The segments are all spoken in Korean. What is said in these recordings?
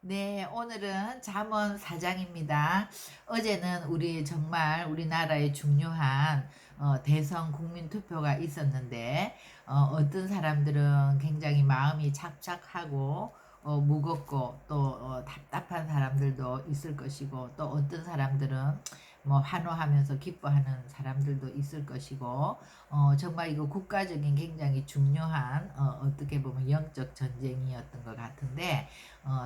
네, 오늘은 잠언 4장입니다. 어제는 우리 정말 우리나라의 중요한 대선 국민 투표가 있었는데 어떤 사람들은 굉장히 마음이 착착하고 무겁고 또 답답한 사람들도 있을 것이고 또 어떤 사람들은 뭐 환호하면서 기뻐하는 사람들도 있을 것이고 정말 이거 국가적인 굉장히 중요한 어떻게 보면 영적 전쟁이었던 것 같은데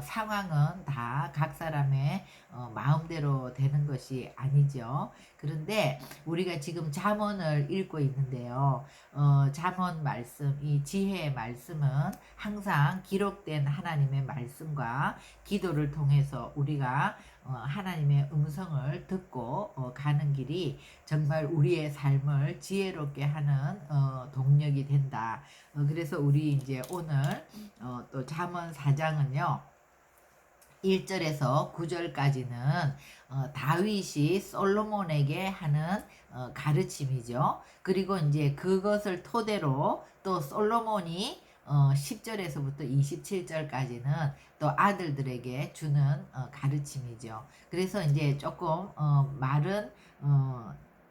상황은 다 각 사람의 마음대로 되는 것이 아니죠. 그런데 우리가 지금 잠언을 읽고 있는데요. 잠언 말씀, 이 지혜의 말씀은 항상 기록된 하나님의 말씀과 기도를 통해서 우리가 하나님의 음성을 듣고 가는 길이 정말 우리의 삶을 지혜롭게 하는 동력이 된다. 그래서 우리 이제 오늘 또 잠언 4장은요. 1절에서 9절까지는 다윗이 솔로몬에게 하는 가르침이죠. 그리고 이제 그것을 토대로 또 솔로몬이 10절에서부터 27절까지는 또 아들들에게 주는 가르침이죠. 그래서 이제 조금 말은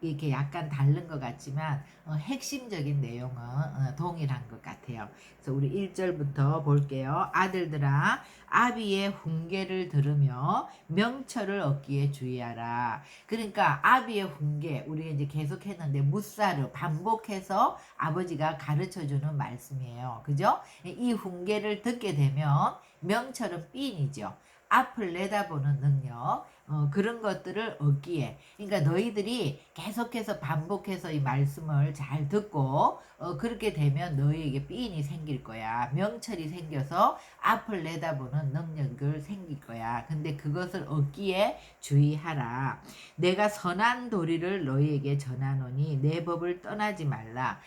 이렇게 약간 다른 것 같지만 핵심적인 내용은 동일한 것 같아요. 그래서 우리 1절부터 볼게요. 아들들아 아비의 훈계를 들으며 명철을 얻기에 주의하라. 그러니까 아비의 훈계 우리가 이제 계속 했는데 무사르 반복해서 아버지가 가르쳐주는 말씀이에요. 그죠? 이 훈계를 듣게 되면 명철은 삐인이죠. 앞을 내다보는 능력, 그런 것들을 얻기에. 그러니까 너희들이 계속해서 반복해서 이 말씀을 잘 듣고, 그렇게 되면 너희에게 삐인이 생길 거야. 명철이 생겨서 앞을 내다보는 능력을 생길 거야. 근데 그것을 얻기에 주의하라. 내가 선한 도리를 너희에게 전하노니 내 법을 떠나지 말라.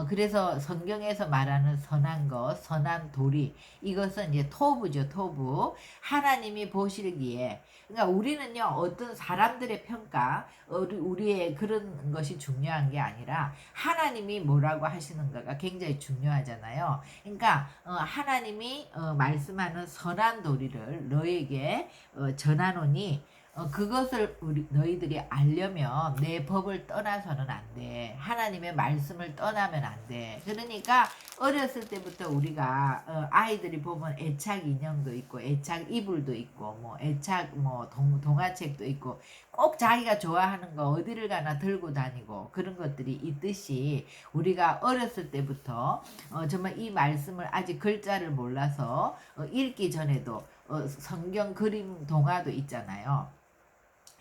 그래서 성경에서 말하는 선한 것, 선한 도리, 이것은 이제 토부죠, 토부. 하나님이 보시기에. 그러니까 우리는요, 어떤 사람들의 평가, 우리의 그런 것이 중요한 게 아니라 하나님이 뭐라고 하시는가가 굉장히 중요하잖아요. 그러니까 하나님이 말씀하는 선한 도리를 너에게 전하노니 그것을 너희들이 알려면 내 법을 떠나서는 안 돼. 하나님의 말씀을 떠나면 안 돼. 그러니까 어렸을 때부터 우리가 아이들이 보면 애착 인형도 있고 애착 이불도 있고 뭐 애착 뭐 동화책도 있고 꼭 자기가 좋아하는 거 어디를 가나 들고 다니고 그런 것들이 있듯이 우리가 어렸을 때부터 정말 이 말씀을 아직 글자를 몰라서 읽기 전에도 성경 그림 동화도 있잖아요.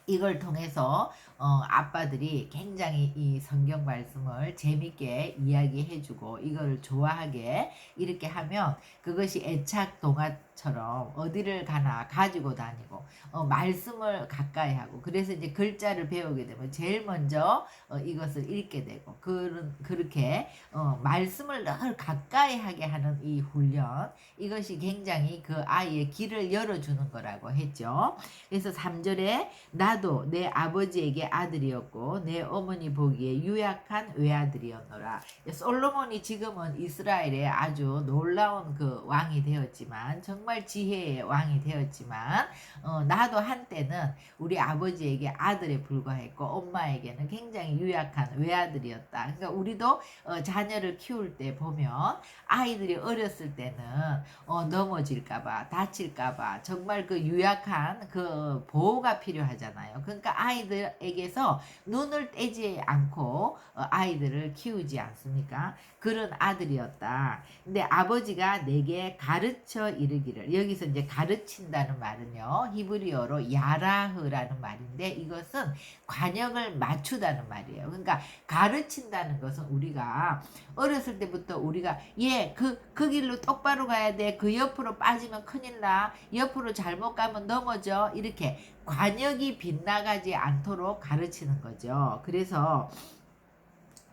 이걸 통해서 아빠들이 굉장히 이 성경 말씀을 재밌게 이야기해주고 이걸 좋아하게 이렇게 하면 그것이 애착 동화처럼 어디를 가나 가지고 다니고 말씀을 가까이 하고 그래서 이제 글자를 배우게 되면 제일 먼저 이것을 읽게 되고 그렇게 말씀을 늘 가까이 하게 하는 이 훈련 이것이 굉장히 그 아이의 길을 열어주는 거라고 했죠. 그래서 3절에 나도 내 아버지에게 아들이었고 내 어머니 보기에 유약한 외아들이었노라. 솔로몬이 지금은 이스라엘의 아주 놀라운 그 왕이 되었지만 정말 지혜의 왕이 되었지만 나도 한때는 우리 아버지에게 아들에 불과했고 엄마에게는 굉장히 유약한 외아들이었다. 그러니까 우리도 자녀를 키울 때 보면 아이들이 어렸을 때는 넘어질까봐 다칠까봐 정말 그 유약한 그 보호가 필요하잖아요. 그러니까 아이들에게서 눈을 떼지 않고 아이들을 키우지 않습니까? 그런 아들이었다. 근데 아버지가 내게 가르쳐 이르기를 여기서 이제 가르친다는 말은요 히브리어로 야라흐라는 말인데 이것은 관역을 맞추다는 말이에요. 그러니까 가르친다는 것은 우리가 어렸을 때부터 우리가 그 길로 똑바로 가야 돼. 그 옆으로 빠지면 큰일 나. 옆으로 잘못 가면 넘어져. 이렇게 관역이 빗나가지 않도록 가르치는 거죠. 그래서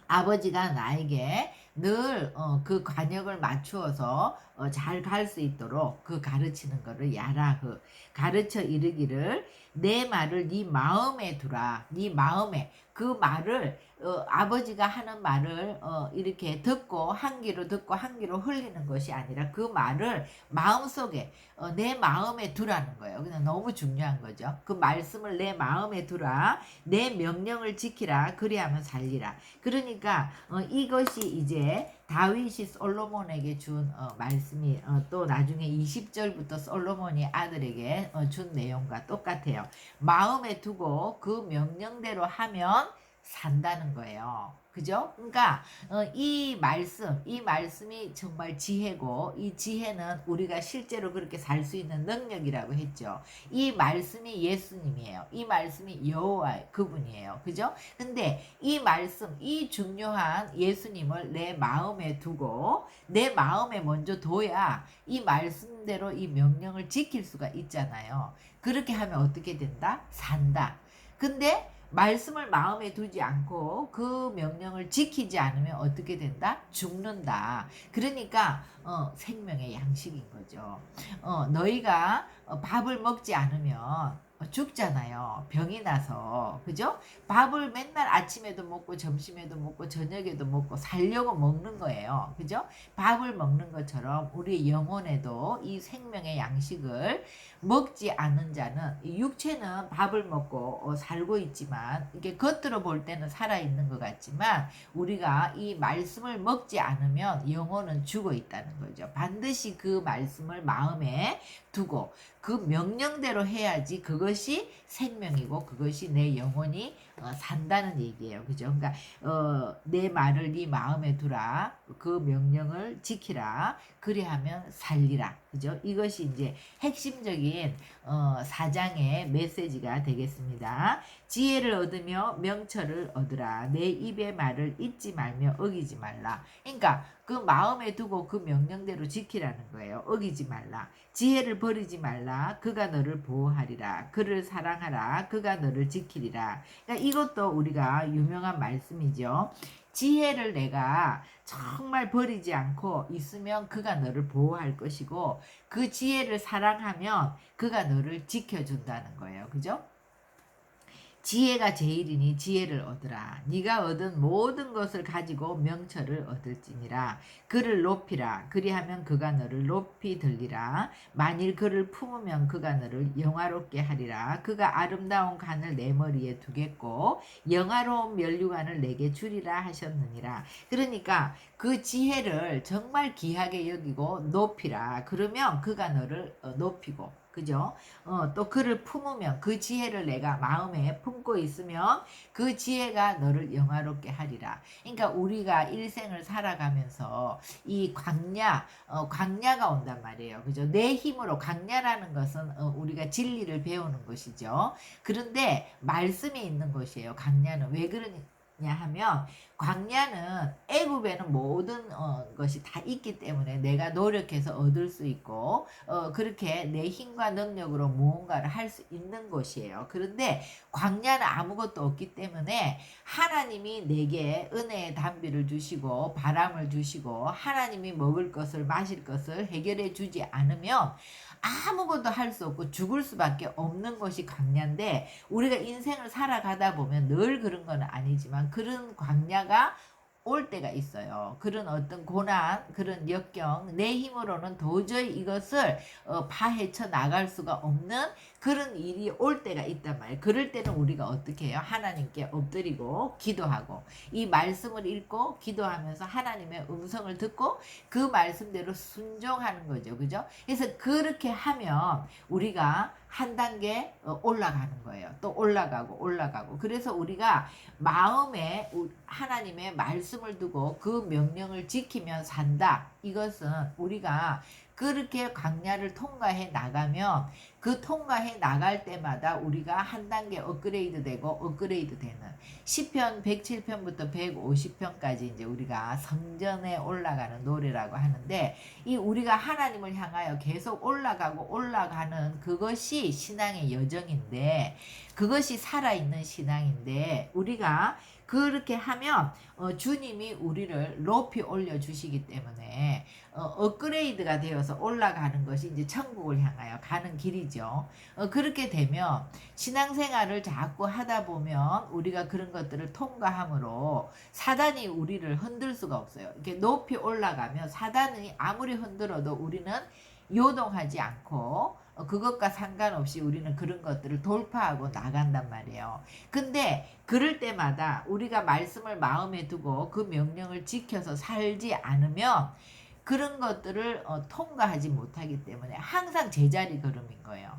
아버지가 나에게 늘 그 관역을 맞추어서 잘 갈 수 있도록 그 가르치는 거를 야라흐 가르쳐 이르기를 내 말을 네 마음에 두라. 네 마음에 그 말을 아버지가 하는 말을 이렇게 듣고 한 귀로 듣고 한 귀로 흘리는 것이 아니라 그 말을 마음속에 내 마음에 두라는 거예요. 그냥 너무 중요한 거죠. 그 말씀을 내 마음에 두라. 내 명령을 지키라. 그리하면 살리라. 그러니까 이것이 이제 다윗이 솔로몬에게 준 말씀이 또 나중에 20절부터 솔로몬이 아들에게 준 내용과 똑같아요. 마음에 두고 그 명령대로 하면 산다는 거예요. 그죠? 그러니까 이 말씀이 정말 지혜고 이 지혜는 우리가 실제로 그렇게 살 수 있는 능력이라고 했죠. 이 말씀이 예수님이에요. 이 말씀이 여호와 그분이에요. 그죠? 근데 이 말씀, 이 중요한 예수님을 내 마음에 두고 내 마음에 먼저 둬야 이 말씀대로 이 명령을 지킬 수가 있잖아요. 그렇게 하면 어떻게 된다? 산다. 근데 말씀을 마음에 두지 않고 그 명령을 지키지 않으면 어떻게 된다? 죽는다. 그러니까 생명의 양식인 거죠. 너희가 밥을 먹지 않으면 죽잖아요. 병이 나서. 그죠? 밥을 맨날 아침에도 먹고 점심에도 먹고 저녁에도 먹고 살려고 먹는 거예요. 그죠? 밥을 먹는 것처럼 우리 영혼에도 이 생명의 양식을 먹지 않은 자는 이 육체는 밥을 먹고 살고 있지만 이게 겉으로 볼 때는 살아있는 것 같지만 우리가 이 말씀을 먹지 않으면 영혼은 죽어 있다는 거죠. 반드시 그 말씀을 마음에 두고 그 명령대로 해야지 그것이 생명이고 그것이 내 영혼이 산다는 얘기예요. 그죠? 그러니까 내 말을 네 마음에 두라. 그 명령을 지키라. 그리하면 살리라. 그죠? 이것이 이제 핵심적인 사장의 메시지가 되겠습니다. 지혜를 얻으며 명철을 얻으라. 내 입의 말을 잊지 말며 어기지 말라. 그러니까 그 마음에 두고 그 명령대로 지키라는 거예요. 어기지 말라. 지혜를 버리지 말라. 그가 너를 보호하리라. 그를 사랑하라. 그가 너를 지키리라. 그러니까 이것도 우리가 유명한 말씀이죠. 지혜를 내가 정말 버리지 않고 있으면 그가 너를 보호할 것이고 그 지혜를 사랑하면 그가 너를 지켜준다는 거예요. 그죠? 지혜가 제일이니 지혜를 얻으라. 네가 얻은 모든 것을 가지고 명철을 얻을지니라. 그를 높이라. 그리하면 그가 너를 높이 들리라. 만일 그를 품으면 그가 너를 영화롭게 하리라. 그가 아름다운 간을 내 머리에 두겠고 영화로운 면류관을 내게 주리라 하셨느니라. 그러니까 그 지혜를 정말 귀하게 여기고 높이라. 그러면 그가 너를 높이고 그죠? 또 그를 품으면 그 지혜를 내가 마음에 품고 있으면 그 지혜가 너를 영화롭게 하리라. 그러니까 우리가 일생을 살아가면서 이 광야가 온단 말이에요. 그죠? 내 힘으로 광야라는 것은 우리가 진리를 배우는 것이죠. 그런데 말씀이 있는 것이에요. 광야는 왜 그러냐 하면 광야는 애굽에는 모든 것이 다 있기 때문에 내가 노력해서 얻을 수 있고 그렇게 내 힘과 능력으로 무언가를 할 수 있는 곳이에요. 그런데 광야는 아무것도 없기 때문에 하나님이 내게 은혜의 담비를 주시고 바람을 주시고 하나님이 먹을 것을 마실 것을 해결해 주지 않으면 아무것도 할 수 없고 죽을 수밖에 없는 것이 광야인데 우리가 인생을 살아가다 보면 늘 그런 건 아니지만 그런 광야가 올 때가 있어요. 그런 어떤 고난, 그런 역경, 내 힘으로는 도저히 이것을 파헤쳐 나갈 수가 없는 그런 일이 올 때가 있단 말이에요. 그럴 때는 우리가 어떻게 해요? 하나님께 엎드리고 기도하고 이 말씀을 읽고 기도하면서 하나님의 음성을 듣고 그 말씀대로 순종하는 거죠. 그죠? 그래서 그렇게 하면 우리가 한 단계 올라가는 거예요. 또 올라가고. 그래서 우리가 마음에 하나님의 말씀을 두고 그 명령을 지키면 산다. 이것은 우리가 그렇게 광야를 통과해 나가면 그 통과해 나갈 때마다 우리가 한 단계 업그레이드 되는 시편 107편부터 150편까지 이제 우리가 성전에 올라가는 노래라고 하는데 이 우리가 하나님을 향하여 계속 올라가는 그것이 신앙의 여정인데 그것이 살아있는 신앙인데 우리가 그렇게 하면 주님이 우리를 높이 올려 주시기 때문에 업그레이드가 되어서 올라가는 것이 이제 천국을 향하여 가는 길이죠. 그렇게 되면 신앙생활을 자꾸 하다 보면 우리가 그런 것들을 통과함으로 사단이 우리를 흔들 수가 없어요. 이렇게 높이 올라가면 사단이 아무리 흔들어도 우리는 요동하지 않고 그것과 상관없이 우리는 그런 것들을 돌파하고 나간단 말이에요. 근데 그럴 때마다 우리가 말씀을 마음에 두고 그 명령을 지켜서 살지 않으면 그런 것들을 통과하지 못하기 때문에 항상 제자리 걸음인 거예요.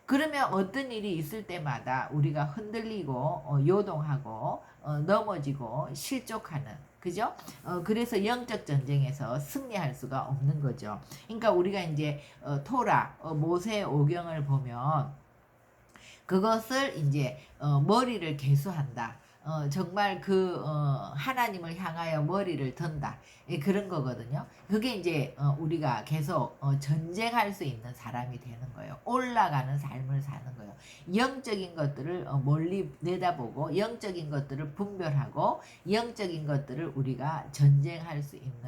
그러면 어떤 일이 있을 때마다 우리가 흔들리고 요동하고 넘어지고 실족하는, 그죠? 그래서 영적 전쟁에서 승리할 수가 없는 거죠. 그러니까 우리가 이제 토라 모세 오경을 보면 그것을 이제 머리를 개수한다. 정말 하나님을 향하여 머리를 든다. 예, 그런 거거든요. 그게 이제 우리가 계속 전쟁할 수 있는 사람이 되는 거예요. 올라가는 삶을 사는 거예요. 영적인 것들을 멀리 내다보고 영적인 것들을 분별하고 영적인 것들을 우리가 전쟁할 수 있는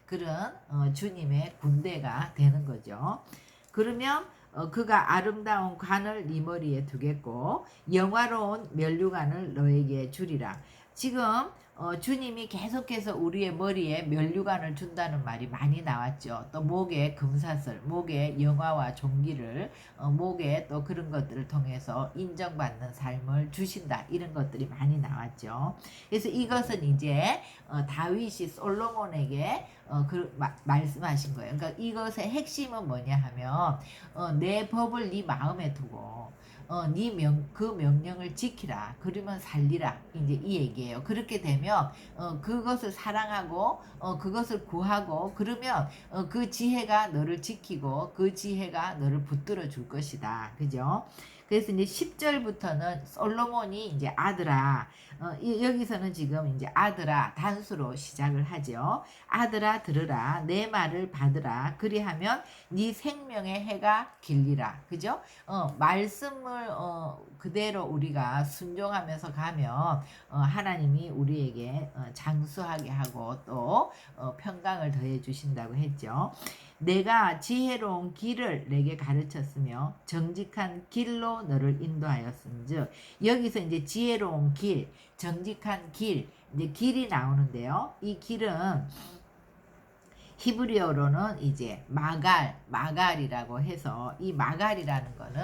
그런 주님의 군대가 되는 거죠. 그러면 그가 아름다운 관을 네 머리에 두겠고 영화로운 면류관을 너에게 주리라. 지금 주님이 계속해서 우리의 머리에 면류관을 준다는 말이 많이 나왔죠. 또 목에 금사슬, 목에 영화와 종기를 목에 또 그런 것들을 통해서 인정받는 삶을 주신다. 이런 것들이 많이 나왔죠. 그래서 이것은 이제 다윗이 솔로몬에게 말씀하신 거예요. 그러니까 이것의 핵심은 뭐냐 하면 내 법을 네 마음에 두고 그 명령을 지키라. 그러면 살리라. 이제 이 얘기예요. 그렇게 되면 그것을 사랑하고 그것을 구하고 그러면 그 지혜가 너를 지키고 그 지혜가 너를 붙들어 줄 것이다. 그죠? 그래서 이제 10절부터는 솔로몬이 이제 아들아, 여기서는 지금 이제 아들아 단수로 시작을 하죠. 아들아 들으라, 내 말을 받으라. 그리하면 네 생명의 해가 길리라. 그죠? 말씀을 그대로 우리가 순종하면서 가면 하나님이 우리에게 장수하게 하고 또 평강을 더해 주신다고 했죠. 내가 지혜로운 길을 내게 가르쳤으며 정직한 길로 너를 인도하였은즉, 여기서 이제 지혜로운 길, 정직한 길, 이제 길이 나오는데요. 이 길은 히브리어로는 이제 마갈이라고 해서, 이 마갈이라는 거는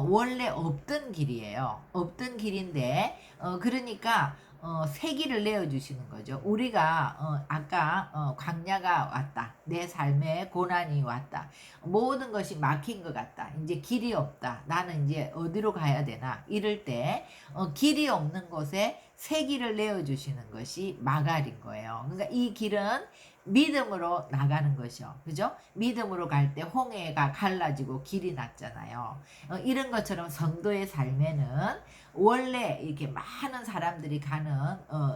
원래 없던 길이에요. 없던 길인데 그러니까 새 길을 내어주시는 거죠. 우리가 아까 광야가 왔다. 내 삶에 고난이 왔다. 모든 것이 막힌 것 같다. 이제 길이 없다. 나는 이제 어디로 가야 되나. 이럴 때 길이 없는 곳에 새 길을 내어주시는 것이 마갈인 거예요. 그러니까 이 길은 믿음으로 나가는 것이요. 그죠? 믿음으로 갈 때 홍해가 갈라지고 길이 났잖아요. 이런 것처럼 성도의 삶에는 원래 이렇게 많은 사람들이 가는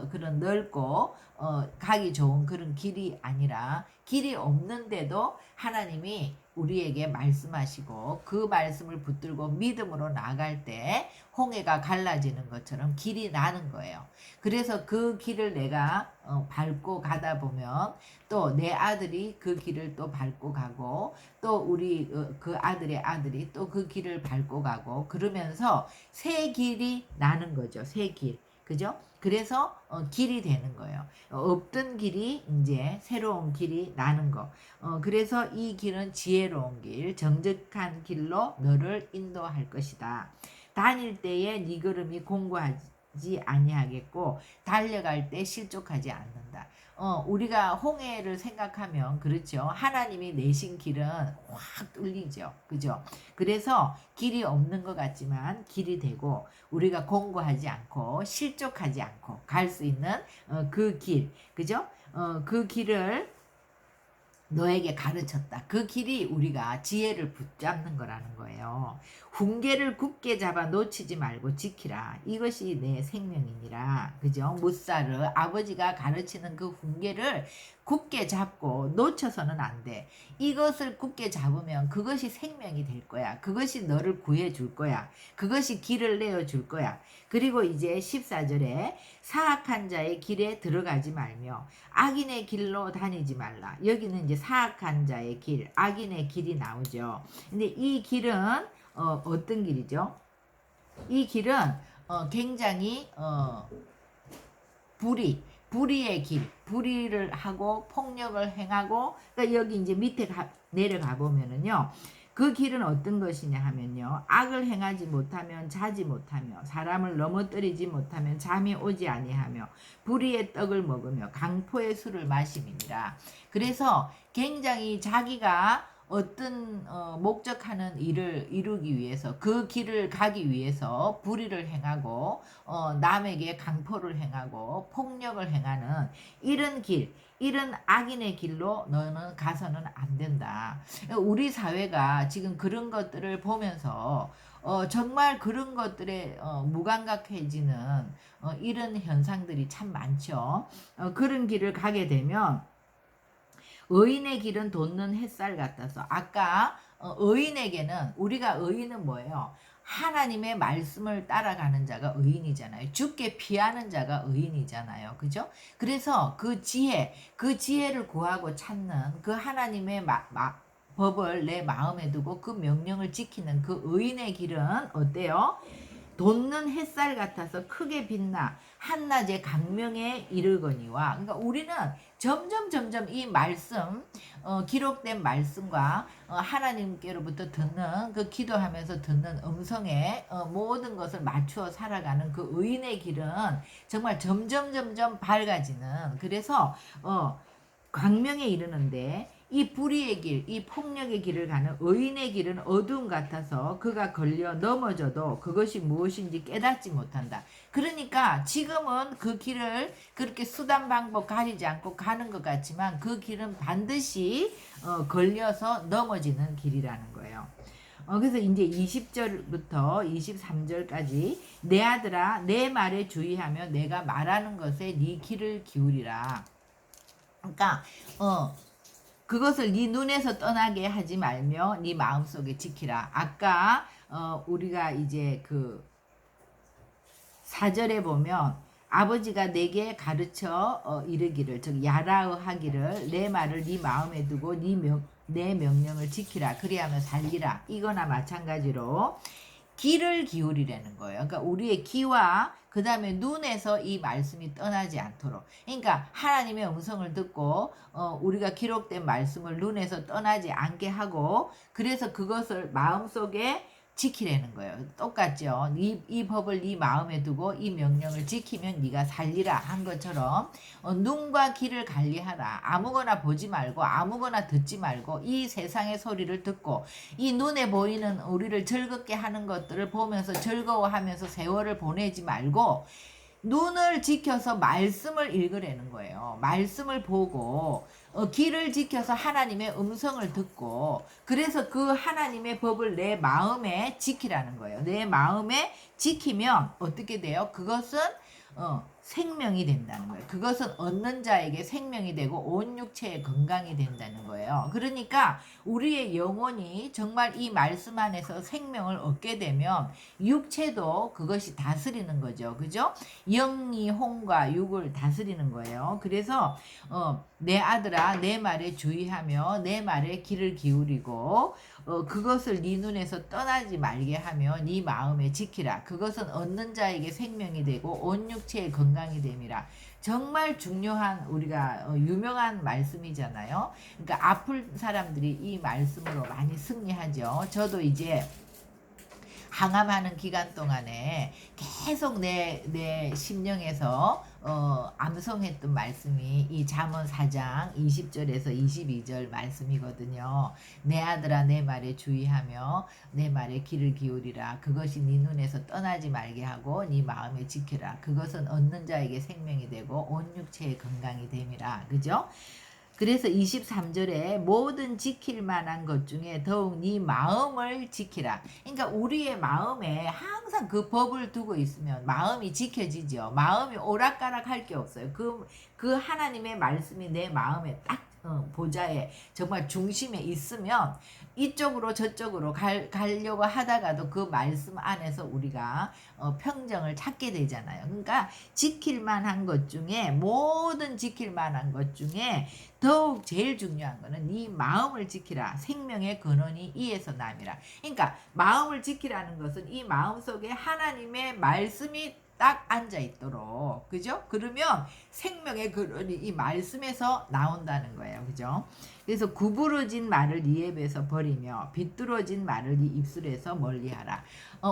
그런 넓고 가기 좋은 그런 길이 아니라 길이 없는데도 하나님이 우리에게 말씀하시고 그 말씀을 붙들고 믿음으로 나갈 때 홍해가 갈라지는 것처럼 길이 나는 거예요. 그래서 그 길을 내가 밟고 가다 보면 또 내 아들이 그 길을 또 밟고 가고 또 우리 그 아들의 아들이 또 그 길을 밟고 가고 그러면서 새 길이 나는 거죠. 새 길. 그죠? 그래서 길이 되는 거예요. 없던 길이 이제 새로운 길이 나는 거. 그래서 이 길은 지혜로운 길, 정직한 길로 너를 인도할 것이다. 다닐 때에 네 걸음이 공고하지 아니하겠고 달려갈 때 실족하지 않는다. 우리가 홍해를 생각하면 그렇죠. 하나님이 내신 길은 확 뚫리죠. 그죠? 그래서 길이 없는 것 같지만 길이 되고 우리가 공고하지 않고 실족하지 않고 갈 수 있는 그 길. 그죠? 그 길을 너에게 가르쳤다. 그 길이 우리가 지혜를 붙잡는 거라는 거예요. 훈계를 굳게 잡아 놓치지 말고 지키라. 이것이 내 생명이니라. 그죠? 무사르 아버지가 가르치는 그 훈계를 굳게 잡고 놓쳐서는 안 돼. 이것을 굳게 잡으면 그것이 생명이 될 거야. 그것이 너를 구해 줄 거야. 그것이 길을 내어 줄 거야. 그리고 이제 14절에 사악한 자의 길에 들어가지 말며 악인의 길로 다니지 말라. 여기는 이제 사악한 자의 길, 악인의 길이 나오죠. 근데 이 길은 어떤 길이죠? 이 길은 굉장히 불의의 길, 불의를 하고 폭력을 행하고, 그러니까 여기 이제 밑에 내려가 보면은요, 그 길은 어떤 것이냐 하면요, 악을 행하지 못하면 자지 못하며 사람을 넘어뜨리지 못하면 잠이 오지 아니하며 불의의 떡을 먹으며 강포의 술을 마심이니라. 그래서 굉장히 자기가 어떤 목적하는 일을 이루기 위해서, 그 길을 가기 위해서 불의를 행하고 남에게 강포를 행하고 폭력을 행하는 이런 길, 이런 악인의 길로 너는 가서는 안 된다. 우리 사회가 지금 그런 것들을 보면서 정말 그런 것들에 무감각해지는 이런 현상들이 참 많죠. 그런 길을 가게 되면 의인의 길은 돋는 햇살 같아서, 아까 의인에게는, 우리가 의인은 뭐예요? 하나님의 말씀을 따라가는 자가 의인이잖아요. 죽게 피하는 자가 의인이잖아요. 그죠? 그래서 그 지혜를 구하고 찾는 그 하나님의 법을 내 마음에 두고 그 명령을 지키는 그 의인의 길은 어때요? 돋는 햇살 같아서 크게 빛나 한낮의 강명에 이르거니와. 그러니까 우리는 점점 이 말씀, 기록된 말씀과 하나님께로부터 듣는, 그 기도하면서 듣는 음성에 모든 것을 맞추어 살아가는 그 의인의 길은 정말 점점 밝아지는, 그래서 광명에 이르는데, 이 불의의 길, 이 폭력의 길을 가는 의인의 길은 어둠 같아서 그가 걸려 넘어져도 그것이 무엇인지 깨닫지 못한다. 그러니까 지금은 그 길을 그렇게 수단 방법 가리지 않고 가는 것 같지만 그 길은 반드시 걸려서 넘어지는 길이라는 거예요. 그래서 이제 20절부터 23절까지 내 아들아 내 말에 주의하며 내가 말하는 것에 네 귀를 기울이라. 그러니까 그것을 네 눈에서 떠나게 하지 말며 네 마음속에 지키라. 아까 우리가 이제 그 4절에 보면 아버지가 내게 가르쳐 이르기를, 즉 야라하기를 내 말을 네 마음에 두고 내 명령을 지키라. 그리하면 살리라. 이거나 마찬가지로 귀를 기울이라는 거예요. 그러니까 우리의 귀와 그 다음에 눈에서 이 말씀이 떠나지 않도록. 그러니까 하나님의 음성을 듣고 우리가 기록된 말씀을 눈에서 떠나지 않게 하고, 그래서 그것을 마음속에 지키라는 거예요. 똑같죠. 이 법을 네 마음에 두고 이 명령을 지키면 네가 살리라 한 것처럼 눈과 귀를 관리하라. 아무거나 보지 말고 아무거나 듣지 말고 이 세상의 소리를 듣고 이 눈에 보이는 우리를 즐겁게 하는 것들을 보면서 즐거워하면서 세월을 보내지 말고 눈을 지켜서 말씀을 읽으라는 거예요. 말씀을 보고 귀를 지켜서 하나님의 음성을 듣고, 그래서 그 하나님의 법을 내 마음에 지키라는 거예요. 내 마음에 지키면 어떻게 돼요? 그것은 생명이 된다는 거예요. 그것은 얻는 자에게 생명이 되고 온 육체의 건강이 된다는 거예요. 그러니까 우리의 영혼이 정말 이 말씀 안에서 생명을 얻게 되면 육체도 그것이 다스리는 거죠. 그죠? 영이 혼과 육을 다스리는 거예요. 그래서 내 아들아 내 말에 주의하며 내 말에 귀를 기울이고 그것을 네 눈에서 떠나지 말게 하며 네 마음에 지키라. 그것은 얻는 자에게 생명이 되고 온 육체의 건강이 됨이라. 정말 중요한, 우리가 유명한 말씀이잖아요. 그러니까 아플 사람들이 이 말씀으로 많이 승리하죠. 저도 이제 항암하는 기간 동안에 계속 내 심령에서 암송했던 말씀이 이 잠언 4장 20절에서 22절 말씀이거든요. 내 아들아 내 말에 주의하며 내 말에 귀를 기울이라. 그것이 네 눈에서 떠나지 말게 하고 네 마음에 지켜라. 그것은 얻는 자에게 생명이 되고 온 육체의 건강이 됨이라. 그죠? 그래서 23절에 모든 지킬 만한 것 중에 더욱 네 마음을 지키라. 그러니까 우리의 마음에 항상 그 법을 두고 있으면 마음이 지켜지죠. 마음이 오락가락 할 게 없어요. 그 하나님의 말씀이 내 마음에 딱 보좌에 정말 중심에 있으면 이쪽으로 저쪽으로 가려고 하다가도 그 말씀 안에서 우리가 평정을 찾게 되잖아요. 그러니까 지킬 만한 것 중에 모든 지킬 만한 것 중에 더욱 제일 중요한 거는 네 마음을 지키라. 생명의 근원이 이에서 남이라. 그러니까 마음을 지키라는 것은 이 마음 속에 하나님의 말씀이 딱 앉아 있도록, 그죠? 그러면 생명의 근원이 이 말씀에서 나온다는 거예요, 그죠? 그래서 구부러진 말을 네 입에서 버리며 비뚤어진 말을 네 입술에서 멀리하라.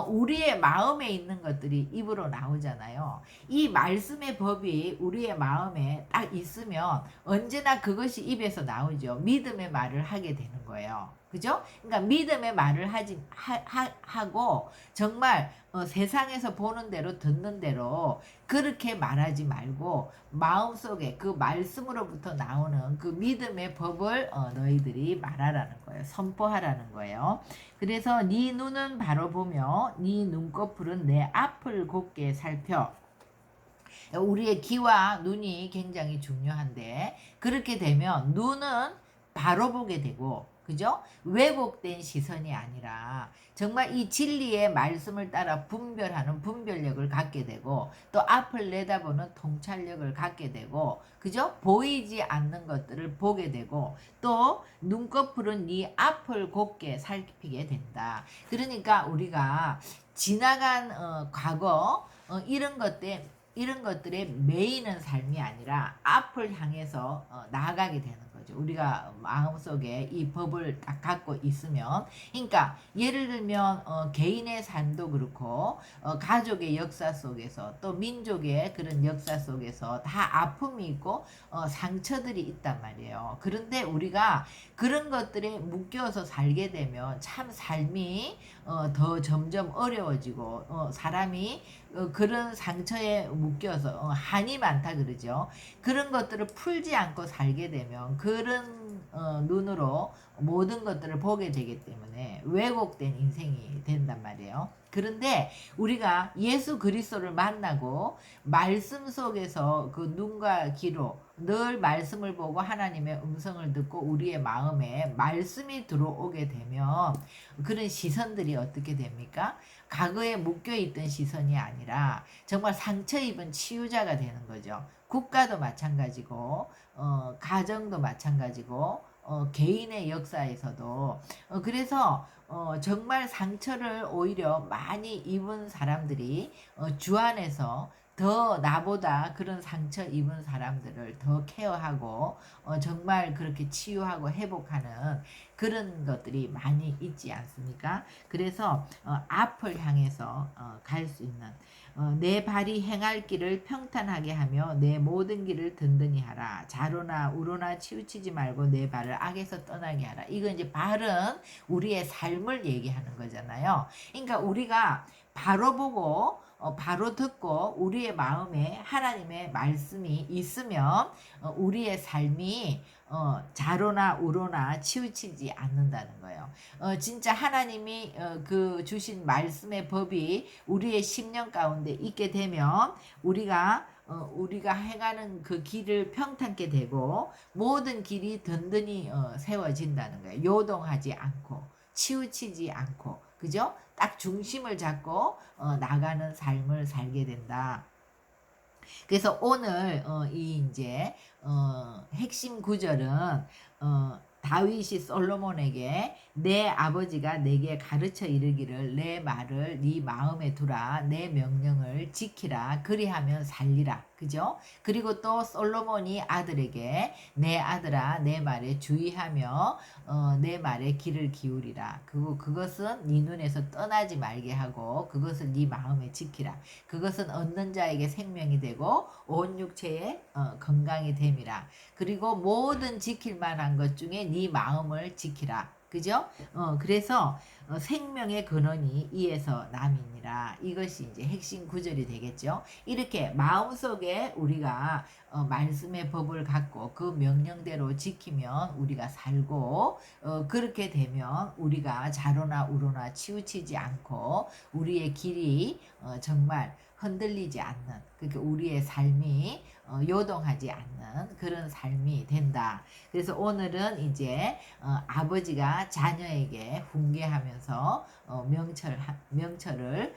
우리의 마음에 있는 것들이 입으로 나오잖아요. 이 말씀의 법이 우리의 마음에 딱 있으면 언제나 그것이 입에서 나오죠. 믿음의 말을 하게 되는 거예요. 그죠? 그러니까 믿음의 말을 하고 정말 세상에서 보는 대로 듣는 대로 그렇게 말하지 말고 마음속에 그 말씀으로부터 나오는 그 믿음의 법을 너희들이 말하라는 거예요. 선포하라는 거예요. 그래서 네 눈은 바로 보며 네 눈꺼풀은 내 앞을 곱게 살펴. 우리의 귀와 눈이 굉장히 중요한데 그렇게 되면 눈은 바로 보게 되고, 그죠? 왜곡된 시선이 아니라 정말 이 진리의 말씀을 따라 분별하는 분별력을 갖게 되고 또 앞을 내다보는 통찰력을 갖게 되고, 그죠? 보이지 않는 것들을 보게 되고 또 눈꺼풀은 네 앞을 곱게 살피게 된다. 그러니까 우리가 지나간 과거 이런 것들에 매이는 삶이 아니라 앞을 향해서 나아가게 되는 거죠. 우리가 마음속에 이 법을 딱 갖고 있으면, 그러니까 예를 들면 개인의 삶도 그렇고 가족의 역사 속에서 또 민족의 그런 역사 속에서 다 아픔이 있고 상처들이 있단 말이에요. 그런데 우리가 그런 것들에 묶여서 살게 되면 참 삶이 더 점점 어려워지고 사람이 그런 상처에 묶여서 한이 많다 그러죠. 그런 것들을 풀지 않고 살게 되면 그런 눈으로 모든 것들을 보게 되기 때문에 왜곡된 인생이 된단 말이에요. 그런데 우리가 예수 그리스도를 만나고 말씀 속에서 그 눈과 귀로 늘 말씀을 보고 하나님의 음성을 듣고 우리의 마음에 말씀이 들어오게 되면 그런 시선들이 어떻게 됩니까? 과거에 묶여있던 시선이 아니라 정말 상처 입은 치유자가 되는 거죠. 국가도 마찬가지고 가정도 마찬가지고 개인의 역사에서도 그래서 정말 상처를 오히려 많이 입은 사람들이 주 안에서 더 나보다 그런 상처 입은 사람들을 더 케어하고 정말 그렇게 치유하고 회복하는 그런 것들이 많이 있지 않습니까? 그래서 앞을 향해서 갈 수 있는 내 발이 행할 길을 평탄하게 하며 내 모든 길을 든든히 하라. 좌로나 우로나 치우치지 말고 내 발을 악에서 떠나게 하라. 이건 이제 발은 우리의 삶을 얘기하는 거잖아요. 그러니까 우리가 바로 보고 바로 듣고 우리의 마음에 하나님의 말씀이 있으면 우리의 삶이 좌로나 우로나 치우치지 않는다는 거예요. 진짜 하나님이 그 주신 말씀의 법이 우리의 심령 가운데 있게 되면 우리가 행하는 그 길을 평탄케 되고 모든 길이 든든히 세워진다는 거예요. 요동하지 않고 치우치지 않고, 그죠? 딱 중심을 잡고 나가는 삶을 살게 된다. 그래서 오늘 이 이제 핵심 구절은 다윗이 솔로몬에게 내 아버지가 내게 가르쳐 이르기를 내 말을 네 마음에 두라 내 명령을 지키라 그리하면 살리라. 그죠? 그리고 또 솔로몬이 아들에게 내 아들아 내 말에 주의하며 내 말에 귀를 기울이라. 그것은 네 눈에서 떠나지 말게 하고 그것을 네 마음에 지키라. 그것은 얻는 자에게 생명이 되고 온 육체에 건강이 됨이라. 그리고 모든 지킬 만한 것 중에 네 마음을 지키라. 그죠? 그래서 생명의 근원이 이에서 남이니라. 이것이 이제 핵심 구절이 되겠죠. 이렇게 마음속에 우리가 말씀의 법을 갖고 그 명령대로 지키면 우리가 살고, 그렇게 되면 우리가 좌로나 우로나 치우치지 않고 우리의 길이 정말 흔들리지 않는, 그러니까 우리의 삶이 요동하지 않는 그런 삶이 된다. 그래서 오늘은 이제 아버지가 자녀에게 훈계하면서 명철을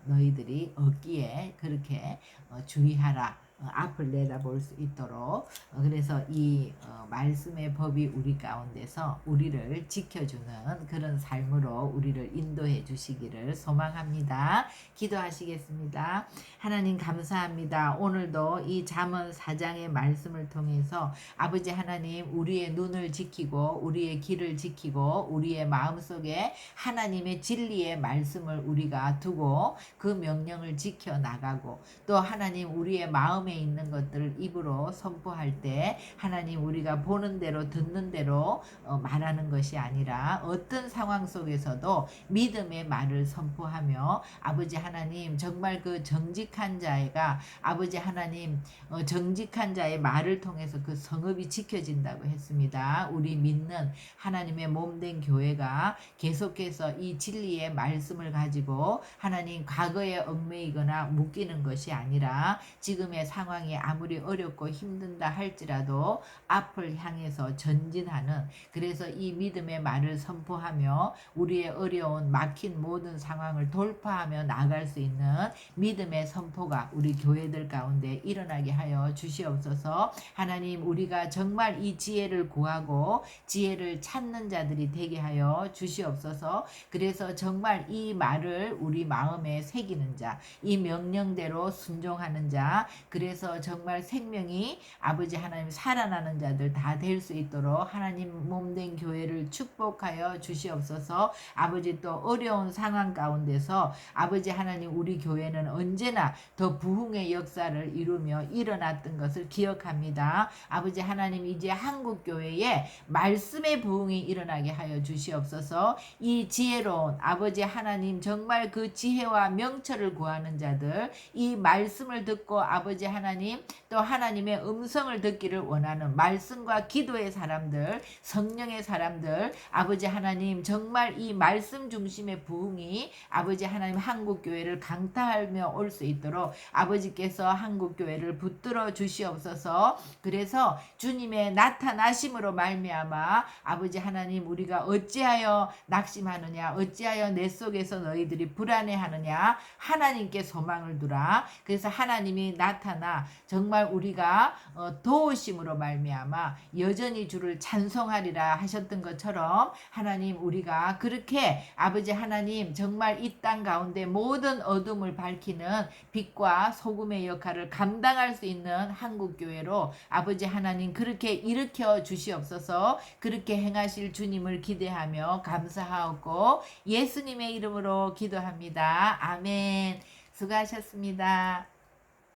너희들이 얻기에 그렇게 주의하라. 앞을 내다볼 수 있도록. 그래서 이 말씀의 법이 우리 가운데서 우리를 지켜주는 그런 삶으로 우리를 인도해 주시기를 소망합니다. 기도하시겠습니다. 하나님 감사합니다. 오늘도 이 잠언 4장의 말씀을 통해서 아버지 하나님, 우리의 눈을 지키고 우리의 길을 지키고 우리의 마음속에 하나님의 진리의 말씀을 우리가 두고 그 명령을 지켜 나가고, 또 하나님 우리의 마음에 있는 것들을 입으로 선포할 때 하나님 우리가 보는 대로 듣는 대로 말하는 것이 아니라 어떤 상황 속에서도 믿음의 말을 선포하며, 아버지 하나님 정말 그 정직한 자가 아버지 하나님 정직한 자의 말을 통해서 그 성읍이 지켜진다고 했습니다. 우리 믿는 하나님의 몸된 교회가 계속해서 이 진리의 말씀을 가지고 하나님 과거에 얽매이거나 묶이는 것이 아니라 지금의 상황이 아무리 어렵고 힘든다 할지라도 앞을 향해서 전진하는, 그래서 이 믿음의 말을 선포하며 우리의 어려운 막힌 모든 상황을 돌파하며 나아갈 수 있는 믿음의 선포가 우리 교회들 가운데 일어나게 하여 주시옵소서. 하나님 우리가 정말 이 지혜를 구하고 지혜를 찾는 자들이 되게 하여 주시옵소서. 그래서 정말 이 말을 우리 마음에 새기는 자, 이 명령대로 순종하는 자, 그래서 정말 생명이 아버지 하나님 살아나는 자들 다 될 수 있도록 하나님 몸된 교회를 축복하여 주시옵소서. 아버지 또 어려운 상황 가운데서 아버지 하나님 우리 교회는 언제나 더 부흥의 역사를 이루며 일어났던 것을 기억합니다. 아버지 하나님 이제 한국 교회에 말씀의 부흥이 일어나게 하여 주시옵소서. 이 지혜로운 아버지 하나님 정말 그 지혜와 명철을 구하는 자들, 이 말씀을 듣고 아버지 하나님 또 하나님의 음성을 듣기를 원하는 말씀과 기도의 사람들, 성령의 사람들, 아버지 하나님 정말 이 말씀 중심의 부흥이 아버지 하나님 한국 교회를 강타하며 올 수 있도록 아버지께서 한국 교회를 붙들어 주시옵소서. 그래서 주님의 나타나심으로 말미암아 아버지 하나님 우리가 어찌하여 낙심하느냐, 어찌하여 내 속에서 너희들이 불안해하느냐, 하나님께 소망을 두라. 그래서 하나님이 나타나 정말 우리가 도우심으로 말미암아 여전히 주를 찬송하리라 하셨던 것처럼 하나님 우리가 그렇게 아버지 하나님 정말 이 땅 가운데 모든 어둠을 밝히는 빛과 소금의 역할을 감당할 수 있는 한국교회로 아버지 하나님 그렇게 일으켜 주시옵소서. 그렇게 행하실 주님을 기대하며 감사하옵고 예수님의 이름으로 기도합니다. 아멘. 수고하셨습니다.